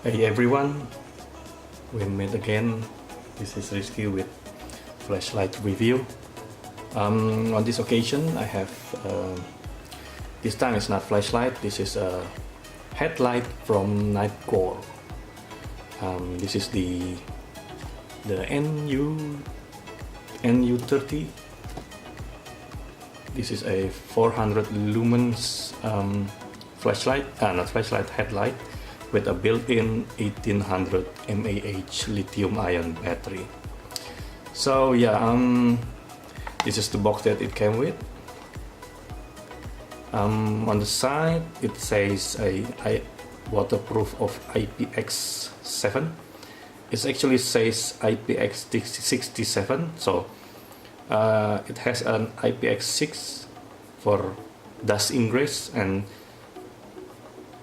Hey everyone, we met again. This is Rizky with flashlight review. On this occasion I have this time it's not flashlight, this is a headlight from Nitecore. This is the NU30. This is a 400 lumens flashlight, not flashlight, headlight with a built-in 1800 mAh lithium-ion battery. So yeah, this is the box that it came with. On the side it says a waterproof of IPX7. It actually says IPX67, so it has an IPX6 for dust ingress and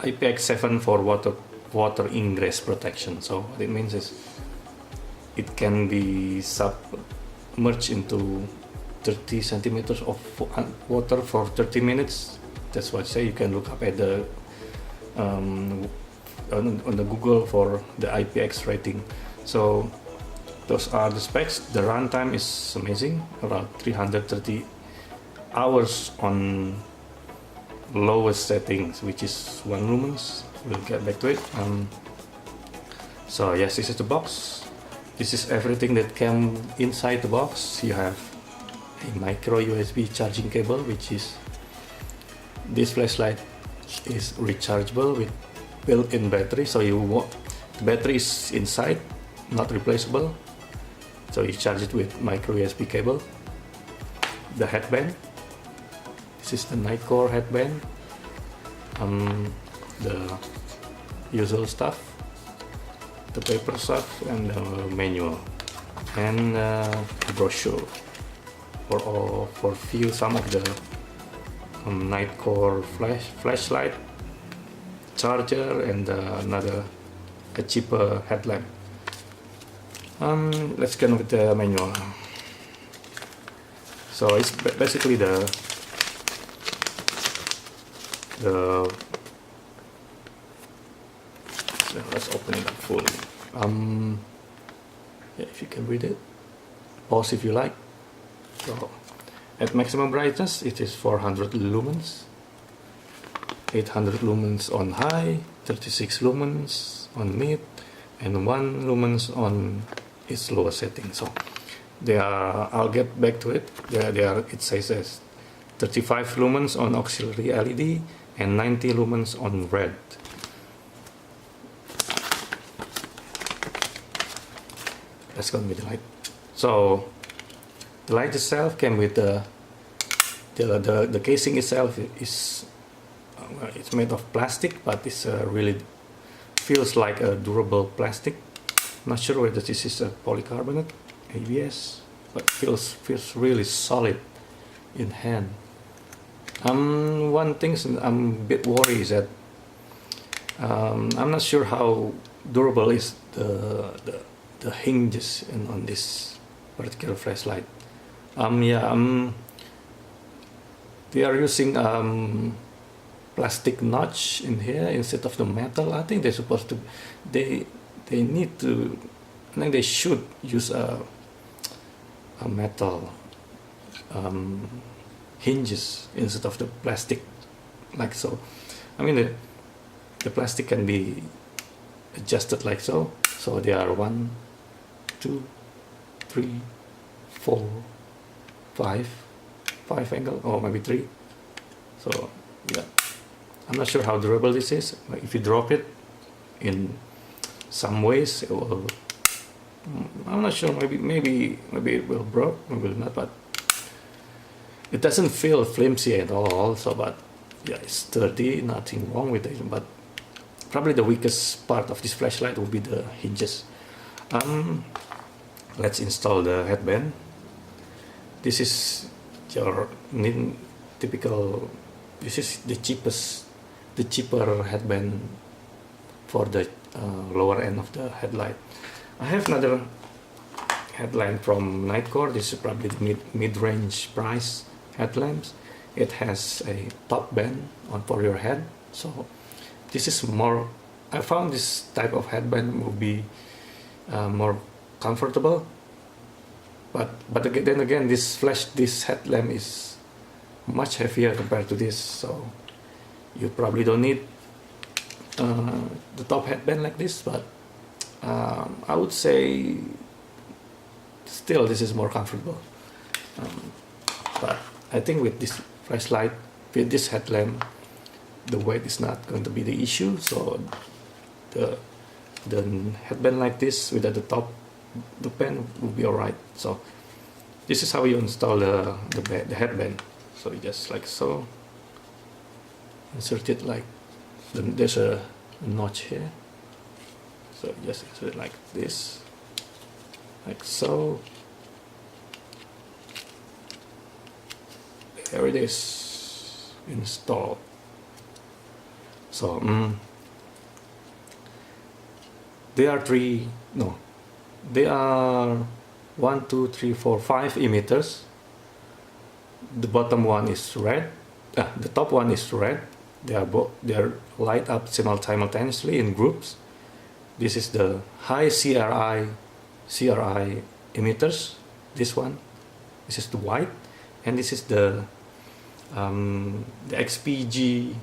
IPX7 for water ingress protection. So what it means is it can be submerged into 30 centimeters of water for 30 minutes. That's what I say. You can look up at the on the Google for the IPX rating. So those are the specs. The runtime is amazing, around 330 hours on lowest settings, which is 1 lumens. We'll get back to it. So yes, this is the box. This is everything that came inside the box. You have a micro USB charging cable, which is this flashlight is rechargeable with built-in battery. So the battery is inside, not replaceable. So you charge it with micro USB cable. The headband. This is the Nitecore headband. The usual stuff, the paper stuff, and the manual, and the brochure for some of the Nitecore flashlight, charger, and a cheaper headlamp. Let's get on with the manual. So it's basically let's open it up fully. Yeah, if you can read it, pause if you like. So at maximum brightness it is 400 lumens, 800 lumens on high, 36 lumens on mid, and 1 lumens on its lower setting. So I'll get back to it. It says as 35 lumens on auxiliary LED and 90 lumens on red. Let's go with the light. So the light itself came with the casing itself is it's made of plastic, but it's really feels like a durable plastic. Not sure whether this is a polycarbonate, ABS, but feels really solid in hand. One thing I'm a bit worried is that I'm not sure how durable is the hinges on this particular flashlight. They are using plastic notch in here instead of the metal. I think they're supposed to. They need to. I think they should use a metal hinges instead of the plastic, like so. I mean the plastic can be adjusted like so. So they are 1, 2, 3, 4, 5 angle, or maybe 3. So yeah, I'm not sure how durable this is. If you drop it in some ways, it will. I'm not sure. Maybe it will break, maybe not. But it doesn't feel flimsy at all. So, but yeah, it's sturdy. Nothing wrong with it. But probably the weakest part of this flashlight will be the hinges. Let's install the headband. This is your typical. This is the cheaper headband for the lower end of the headlight. I have another headlamp from Nitecore. This is probably the mid-range price headlamps. It has a top band for your head, so this is more I found this type of headband will be more comfortable, but again, then again, this headlamp is much heavier compared to this, so you probably don't need the top headband like this, but I would say still this is more comfortable. But I think with this flashlight, with this headlamp, the weight is not going to be the issue, so the headband like this without the top, the pen will be alright. So this is how you install the headband. So you just like so, insert it like, there's a notch here, so just insert it like this, like so. There it is, installed. So there are 1, 2, 3, 4, 5 emitters. The bottom one is red, the top one is red. They are light up simultaneously in groups. This is the high CRI emitters. This one, this is the white, and this is the XPG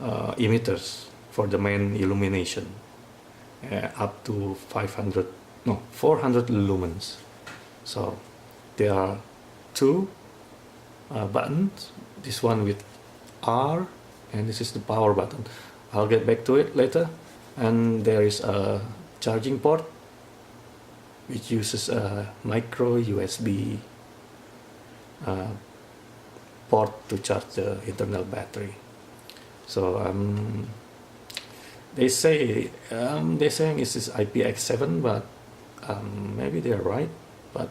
emitters for the main illumination, up to 400 lumens. So there are two buttons, this one with R, and this is the power button. I'll get back to it later. And there is a charging port which uses a micro USB port to charge the internal battery. So they say they're saying this is IPX7, but maybe they're right, but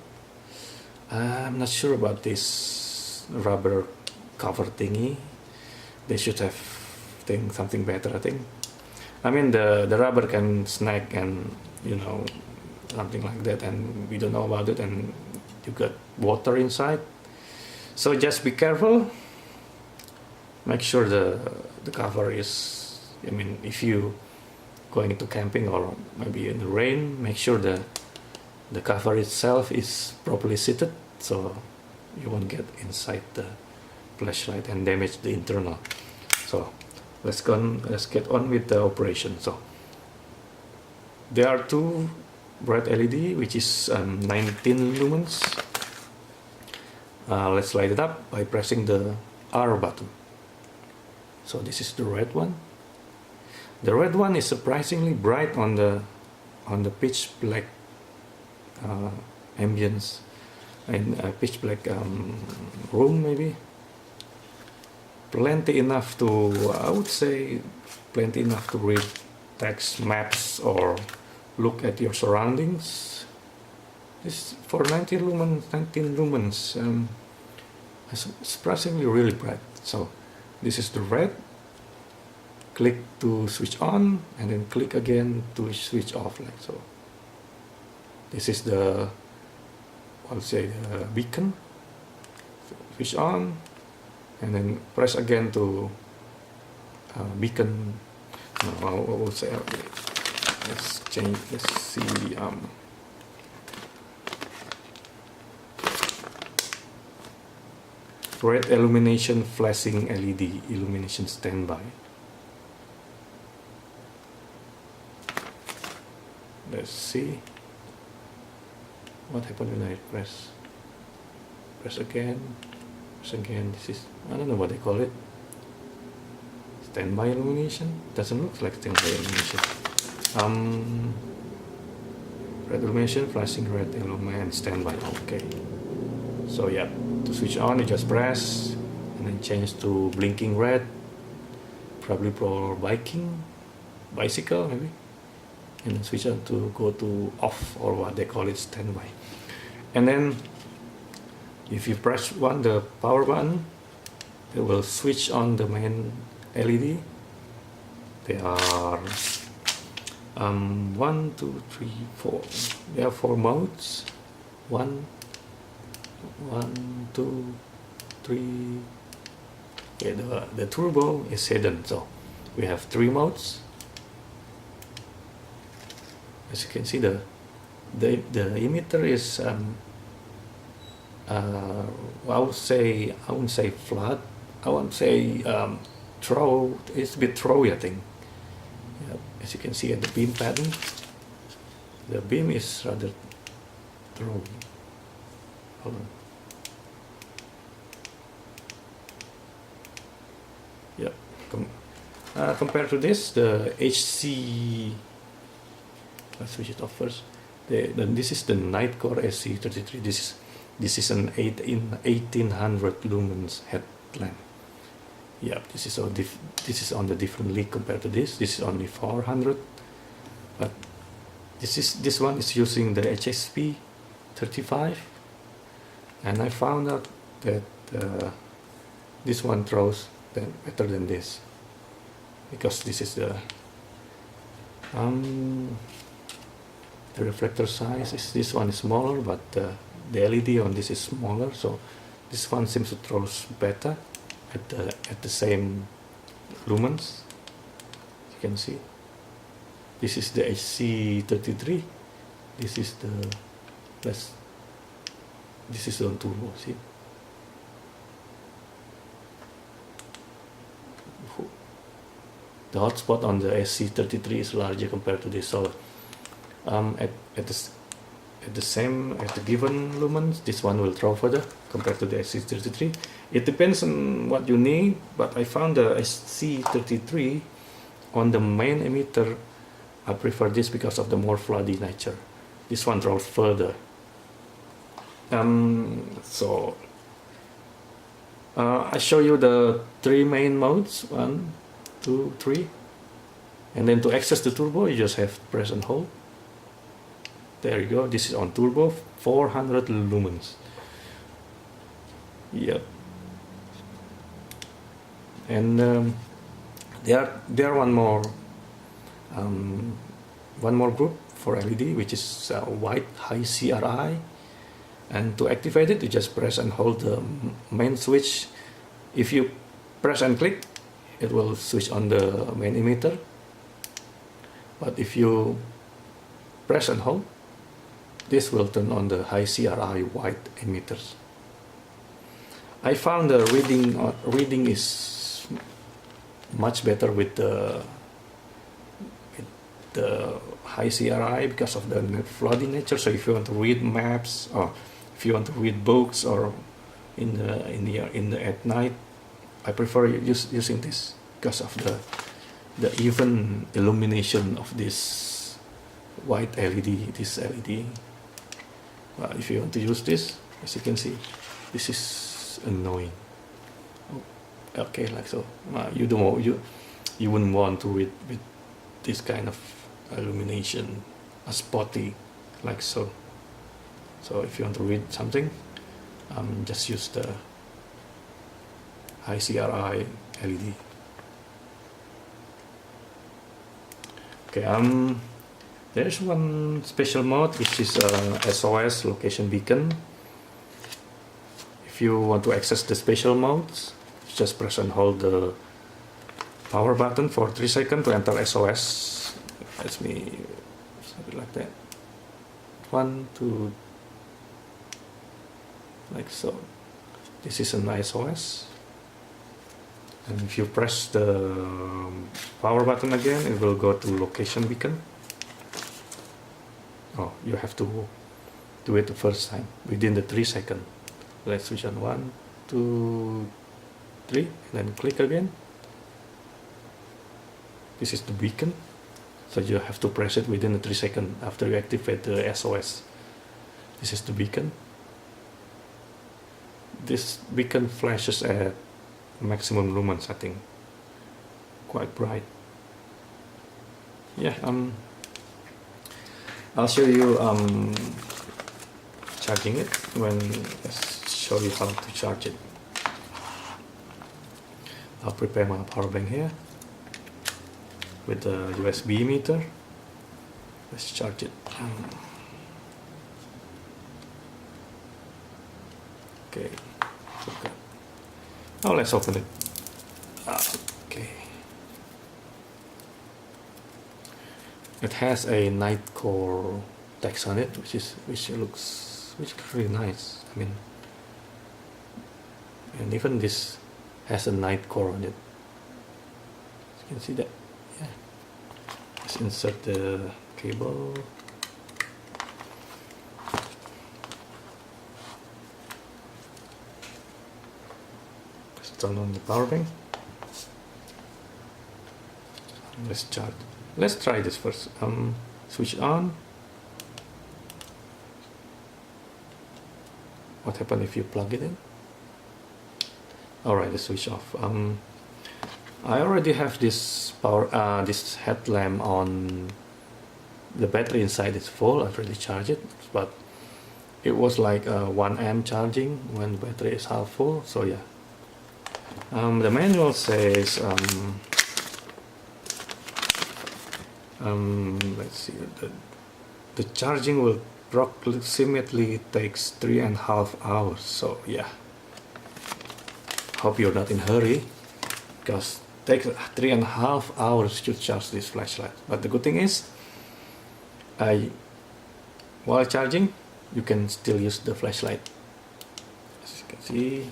I'm not sure about this rubber cover thingy. They should have something better, I think. I mean, the rubber can snag and, you know, something like that, and we don't know about it, and you got water inside. So just be careful. Make sure the cover is, I mean, if you going into camping or maybe in the rain, make sure the cover itself is properly seated, so you won't get inside the flashlight and damage the internal. So let's get on with the operation. So there are two red LED, which is 19 lumens. Let's light it up by pressing the R button. So this is the red one. The red one is surprisingly bright on the pitch black ambience and pitch black room, maybe. Plenty enough to, I would say, plenty enough to read text, maps, or look at your surroundings. This for 19 lumens, it's surprisingly really bright. So this is the red. Click to switch on, and then click again to switch off, like so. This is the, I'll say, the beacon. Switch on, and then press again to beacon. No, I will say, let's change. Let's see. Red illumination flashing LED illumination standby. Let's see what happened when I press again. This is, I don't know what they call it. Standby illumination? Doesn't look like standby illumination. Red illumination, flashing red illumination, standby. Okay. So yeah, to switch on, you just press and then change to blinking red. Probably for bicycle maybe. And then switch on to go to off, or what they call it, standby. And then if you press the power button, it will switch on the main LED. There are 1, 2, 3, 4. There are 4 modes. 1, 2, 3. Okay, the turbo is hidden, so we have 3 modes. As you can see, the emitter is I wouldn't say flat. I wouldn't say throw. It's a bit throwy, I think. Yeah, as you can see at the beam pattern, the beam is rather throwy. Hold on. Yeah. Compared to this, the HC. Let's switch it off first. This is the Nitecore SC33. This is an 1800 lumens headlamp. Yeah, this is on the different league compared to this. This is only 400, but this one is using the HSP 35, and I found out that this one throws better than this, because this is the reflector size is, this one is smaller, but the LED on this is smaller, so this one seems to throw better at the same lumens. You can see this is the HC33. This is on turbo. See, the hotspot on the SC33 is larger compared to this. So at the given lumens, this one will throw further compared to the SC33. It depends on what you need, but I found the SC33 on the main emitter. I prefer this because of the more floody nature. This one throws further. So I show you the 3 main modes, 1, 2, 3, and then to access the turbo, you just have to press and hold. There you go. This is on turbo, 400 lumens. Yep. And there are one more group for LED, which is white high CRI. And to activate it, you just press and hold the main switch. If you press and click, it will switch on the main emitter. But if you press and hold, this will turn on the high CRI white emitters. I found the reading is much better with the high CRI because of the flooding nature. So if you want to read maps, or if you want to read books, or at night, I prefer using this because of the even illumination of this white LED. This LED. If you want to use this, as you can see, this is annoying. Okay, like so. You wouldn't want to read with this kind of illumination, spotty, like so. So if you want to read something, just use the high CRI LED. Okay, there's one special mode which is SOS location beacon. If you want to access the special modes, just press and hold the power button for 3 seconds to enter SOS. Let me something like that. 1, 2, like so. This is an SOS. And if you press the power button again, it will go to location beacon. Oh, you have to do it the first time within the 3 seconds. Let's switch on 1, 2, 3, and then click again. This is the beacon, so you have to press it within the 3 seconds after you activate the SOS. This is the beacon. This beacon flashes at maximum lumens, I think. Quite bright. Yeah, I'll show you charging it when let's show you how to charge it. I'll prepare my power bank here with the USB emitter. Let's charge it. Okay. Now let's open it. Okay. It has a Nitecore text on it, which looks really nice. I mean, and even this has a Nitecore on it. You can see that. Yeah. Let's insert the cable. Let's turn on the power bank. Let's charge. Let's try this first. Switch on. What happens if you plug it in? Alright, let's switch off. I already have this this headlamp on. The battery inside is full. I've already charged it, but it was like 1 amp charging when the battery is half full. So yeah. The manual says let's see, the charging will approximately takes 3.5 hours. So yeah, hope you're not in a hurry, because it takes 3.5 hours to charge this flashlight. But the good thing is, while charging, you can still use the flashlight. As you can see,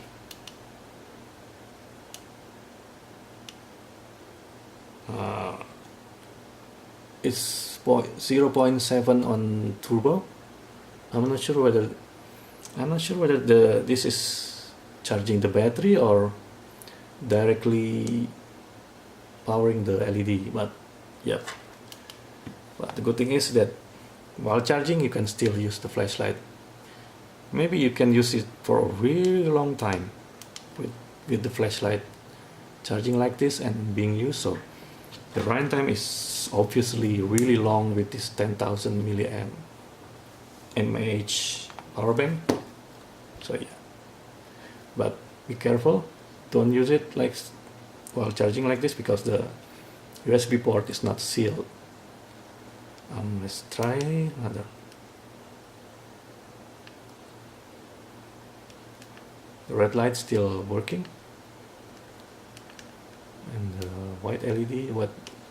it's 0.7 on turbo. I'm not sure whether this is charging the battery or directly powering the LED, but yeah. But the good thing is that while charging, you can still use the flashlight. Maybe you can use it for a really long time with the flashlight charging like this and being used. So the runtime is obviously really long with this 10,000 mAh power bank. So yeah, but be careful, don't use it like while charging like this, because the USB port is not sealed. Let's try another. The red light still working, and the white LED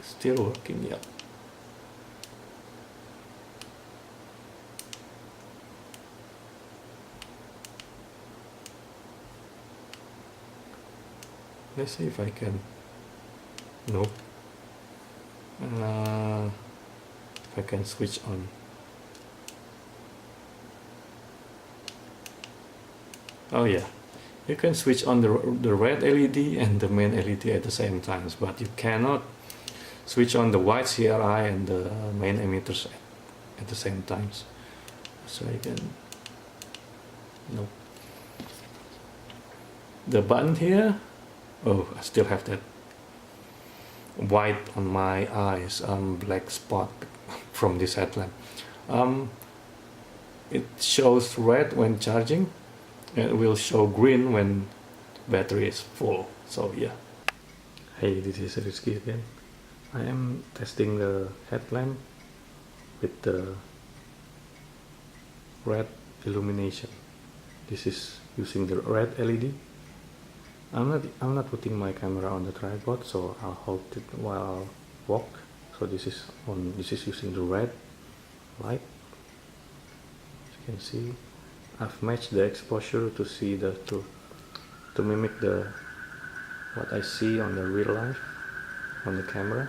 still working. Yeah. Let's see if I can. Nope. If I can switch on. Oh yeah, you can switch on the red LED and the main LED at the same time, but you cannot switch on the white CRI and the main emitters at the same times. So I can. Nope. The button here. Oh, I still have that white on my eyes, black spot from this headlamp. It shows red when charging, and it will show green when battery is full. So yeah. Hey, this is Rizky again. I am testing the headlamp with the red illumination. This is using the red LED. I'm not putting my camera on the tripod, so I'll hold it while I walk. So this is using the red light. As you can see, I've matched the exposure to see to mimic what I see on the real life on the camera.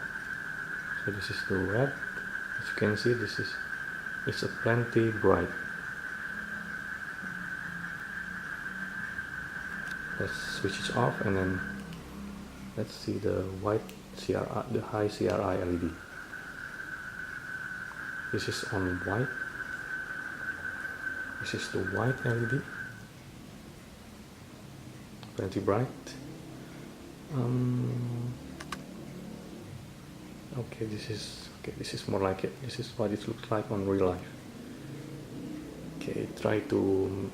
So this is the red. As you can see, it's a plenty bright. Let's switch it off, and then let's see the white CRI, the high CRI LED. This is on white. This is the white LED. Plenty bright. Okay, this is more like it. This is what it looks like on real life. Okay, try to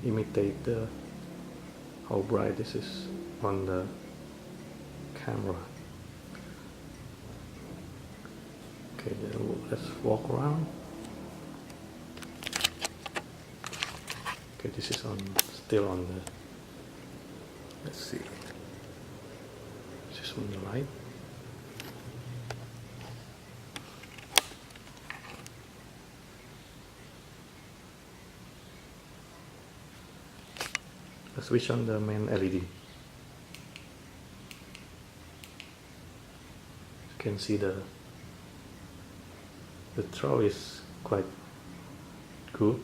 imitate how bright this is on the camera. Okay, then let's walk around. Okay, this is still on the. Let's see. This is on the light. switch on the main LED. You can see the throw is quite cool.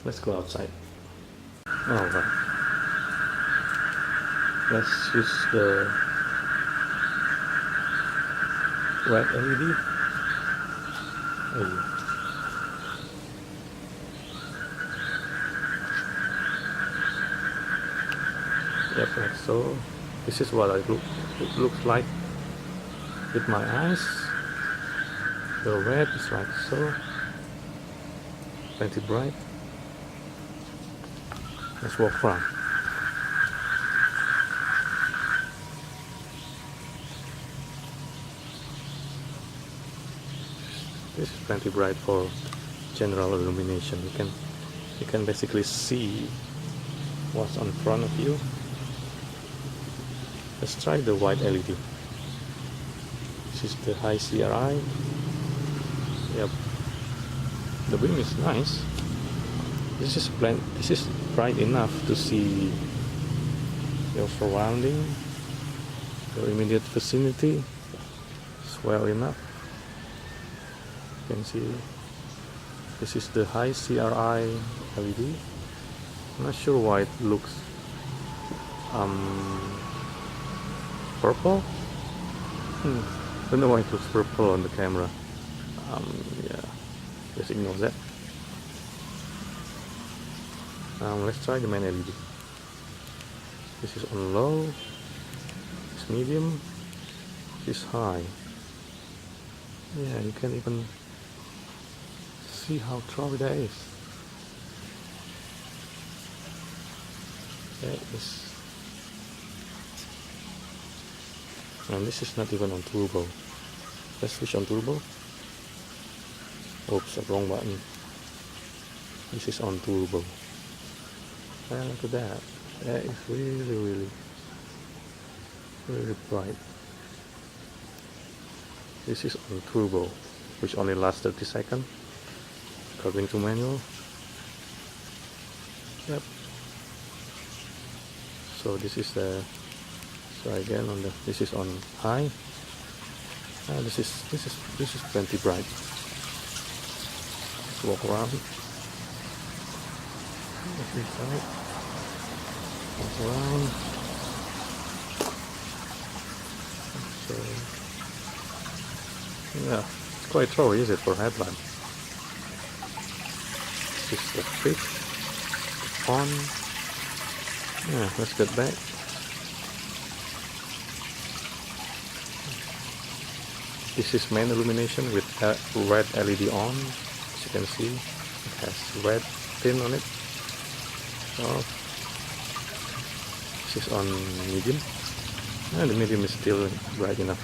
Let's go outside. Alright. Let's use the red LED. Oh. Yep, like so. This is what it looks like with my eyes. The red is like so, plenty bright. Let's walk around. This is plenty bright for general illumination. You can basically see what's in front of you. Let's try the white LED. This is the high CRI. Yep, the beam is nice. This is bright enough to see your surrounding, your immediate vicinity. It's well enough. You can see this is the high CRI LED. I'm not sure why it looks purple. Don't know why it looks purple on the camera. Yeah, just ignore that. Let's try the main LED. This is on low, this medium, this high. Yeah, you can even see how throwy that is. That is. And this is not even on turbo. Let's switch on turbo. Oops, wrong button. This is on turbo. And look at that. That is really bright. This is on turbo, which only lasts 30 seconds according to manual. Yep. So this is the. Try again on the. This is on high. This is plenty bright. Let's walk around. This side. Walk around. So yeah, it's quite throwy, is it, for headlamp? This is the switch on. Yeah, let's get back. This is main illumination with red LED on. As you can see, it has red pin on it. So this is on medium, and the medium is still bright enough.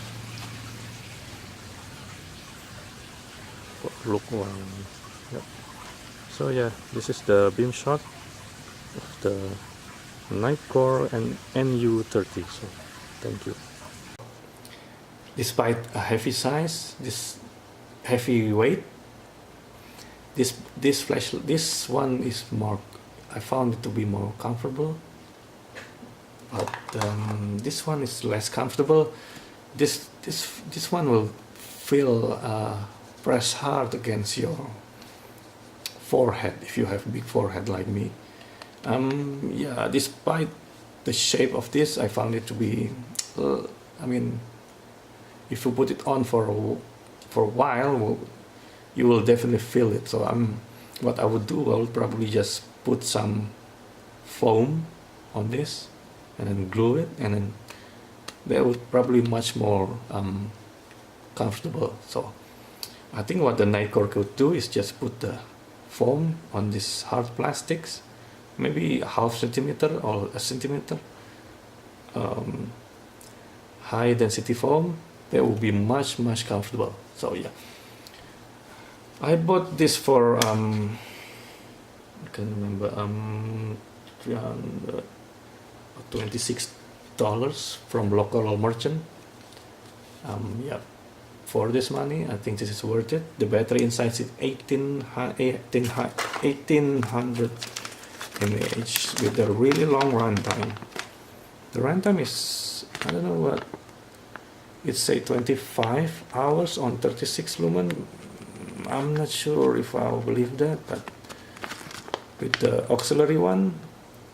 Look around. Yep. So yeah, this is the beam shot of the Nitecore NU30. So thank you. Despite a heavy size, this heavy weight, this one is more. I found it to be more comfortable, but this one is less comfortable. This one will feel press hard against your forehead if you have a big forehead like me. Yeah, despite the shape of this, I found it to be. I mean, if you put it on for a while, you will definitely feel it. So what I would do, I would probably just put some foam on this and then glue it, and then that would probably much more comfortable. So I think what the Nitecore could do is just put the foam on this hard plastics, maybe ½ centimeter or a centimeter, high density foam. That will be much comfortable. So yeah, I bought this for I can't remember, $26 from local merchant. Yeah, for this money, I think this is worth it. The battery inside is 1800 image with a really long runtime. The runtime is, I don't know what, it say 25 hours on 36 lumen. I'm not sure if I'll believe that, but with the auxiliary one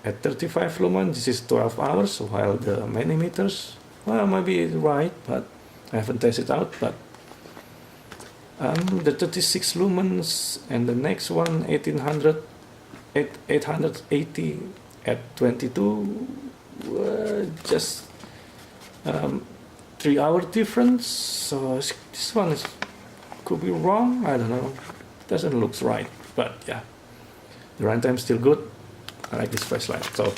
at 35 lumen, this is 12 hours, while the main emitters, well, maybe it's right, but I haven't tested out. But the 36 lumens and the next one 880 at 22, just 3 hour difference. So this one could be wrong, I don't know, doesn't look right, but yeah, the runtime is still good. I like this flashlight. So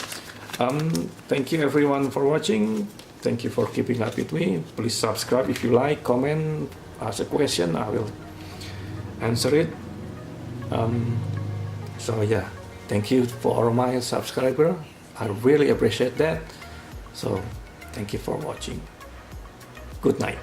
thank you everyone for watching. Thank you for keeping up with me. Please subscribe if you like, comment, ask a question, I will answer it. So yeah, thank you for all my subscribers, I really appreciate that. So thank you for watching. Good night.